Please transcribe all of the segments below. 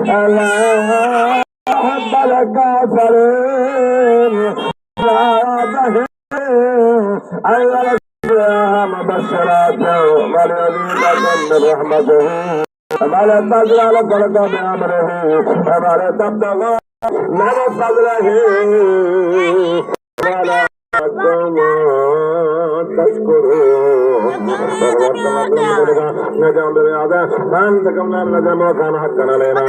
الله أحب الكافرين لا تهين أول مبشرات وليزيدكم من رحمته हमारे तजला करता नाम रहे हमारे तब तक मेरे तजला है वाला तस्कुरो नजाम बेयादा मान तकमना नजाम खान हकना लेना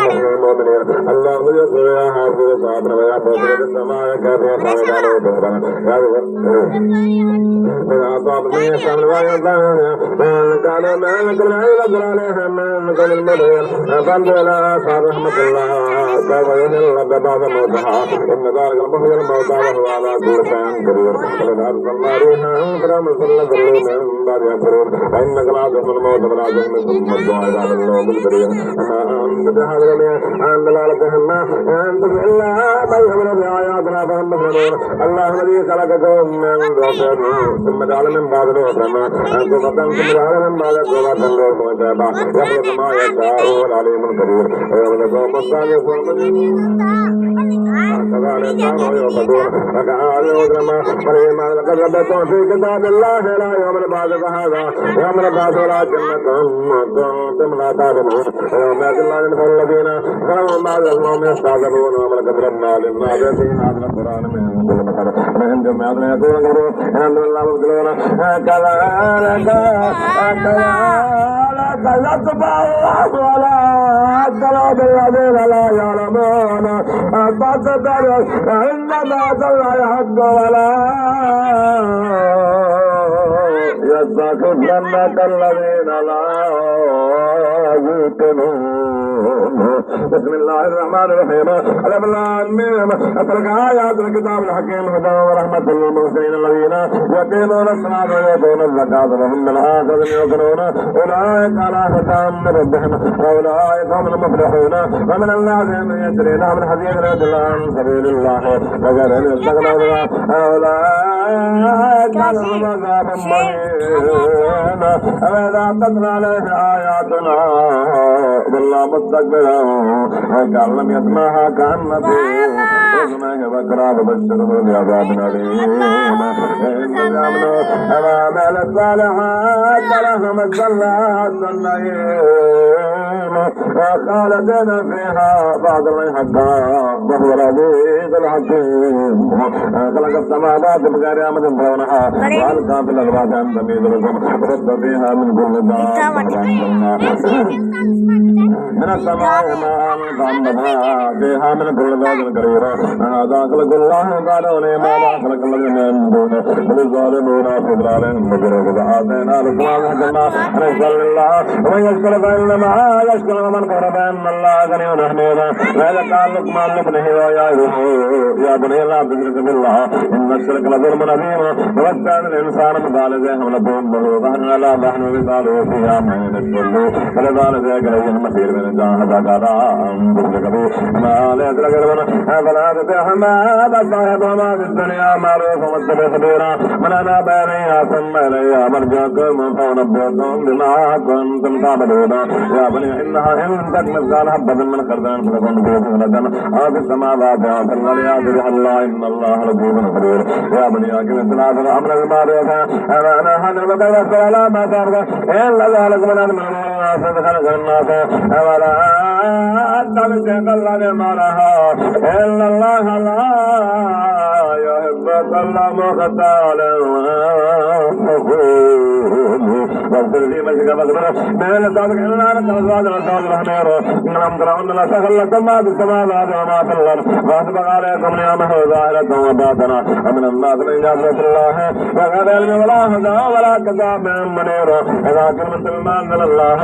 मोमिन अल्लाह मुझे सोया हाफिज साहब ने या पोतरे के समाए कहते हैं सावधान हो याद मेरा तो अपने सामने वाला मैं काले मैं कलाए लगराले हैं मैं कल में बंदला साहब रहमतुल्लाह कहवन रब बाबा मोदा इन दार का महल मोदा वाला दूर फैन करियो अल्लाह सल्लल्लाहु अलैहि वसल्लम बारिया करो इन गलाज मन मोद बराज में दुआ अल्लाह बिल करियो हम बहादुर में अंदलाल कहना अंत बिल्लाह भाई हमने आयात ना मोहम्मद अल्लाह नबी खलकको من رسول ثم جعل من بعد رسما أنت فتن ثم جعل من بعد قوة له مجابا يخلق ما يشاء والعليم الكبير ويملك مصالح كذلك كانوا يعبدون فكان يوم مريم لقد في كتاب الله لا يوم البعث فهذا يوم البعث ولكنكم كنتم لا تعلمون يوم يأتي الله من الذين كانوا بعد الموم يستعذبون وملك ربنا للناس في هذا القرآن من كل مكان من جميع الحمد لله والقلونا كذلك يطبع الله على قلوب الذين لا يعلمون فاصبر إنما تلا يحق ولا يستخفنك الذين لا يوقنون بسم الله الرحمن الرحيم الم لام تلك آيات الكتاب الحكيم هدى ورحمة للمحسنين الذين يقيمون الصلاة ويؤتون الزكاة وهم بالآخرة يوقنون أولئك على هدى من ربهم وأولئك هم المفلحون ومن الناس من يشري من حديث يضل عن سبيل الله وغير أن يستغنوا أولئك لهم عذاب مهين وإذا تتلى عليه آياتنا والله مستكبرا وكأن لم يسمعها كأن في أذنيه وقرا فبشره بعذاب أليم إن آمنوا وعملوا الصالحات لهم الجنات النعيم وخالدين فيها بعد الله حقا وهو العزيز الحكيم خلق السماوات بغير عمد ترونها وألقى في الأرض أن تميد لكم ورد فيها من كل دابة من السماء ماء فأنبتنا فيها من كل زوج كريم هذا خلق الله قالوا ما خلق الذين من دونه بل الظالمون في ضلال مبين وآتينا لكم الحكمة أن يشكر لله ومن يشكر فإنما يشكر ومن كفر فإن الله غني حميد وإذا قال لقمان لابنه ويعظه يا بني لا تشرك بالله إن الشرك لظلم عظيم وكان الإنسان مثقال حملة أمه فهن لا نحن مثاله فيها من يشكر فلذلك إليه المصير من جاهد قالا تشرك به ما ليس لك فلا تطعهما فاصطحب ما في الدنيا معروفا واتبع سبيلا من أناب إلي ثم إلي مرجعكم فأنبئكم بما كنتم تعملون يا بني إنها إن تك مثقال حبة من خردل فتكن في صخرة أو في السماوات أو في الأرض يأتي بها الله إن الله لطيف خبير يا بني أقم الصلاة والأمر بالمعروف وأنا أنهى عن المنكر ولا ما ترك إلا ذلك من أمر الناس خلق الناس ولا أتبع الذي معها إلا الله لا يحب كل مختال واغفر لي مشرك واغفر من الصادق إلا أنت الزواج والزواج الحمير إنهم ترون لا سهل لكم ما في السماوات وما في الأرض وأسبق عليكم نعمه ظاهرة وباطنة ومن الناس من يعصي الله وغير علم ولا هدى ولا كتاب منير إذا كلمة ما أنزل الله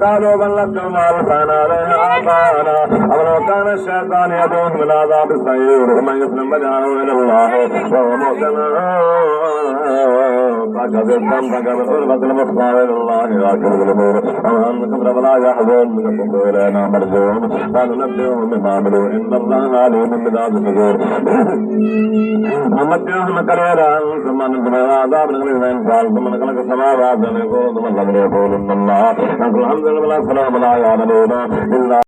قالوا بل لكم ألفنا عليه آبانا أولو كان الشيطان يدعوهم إلى عذاب السعير ومن يسلم وجهه إلى الله وهو محسن فقد استمسك بالعروة الوثقى إلى الله عاقبة الأمور ومن كفر فلا يحزنكم إلينا مرجعون فننبئهم بما عملوا إن الله عليم بذات الصدور ومتعهم قليلا ثم ننزل إلى عذاب غليظ إنسان ثم نخلق السماوات والأرض ثم الذين يقولون الله الحمد لله والسلام لا يعلمون إلا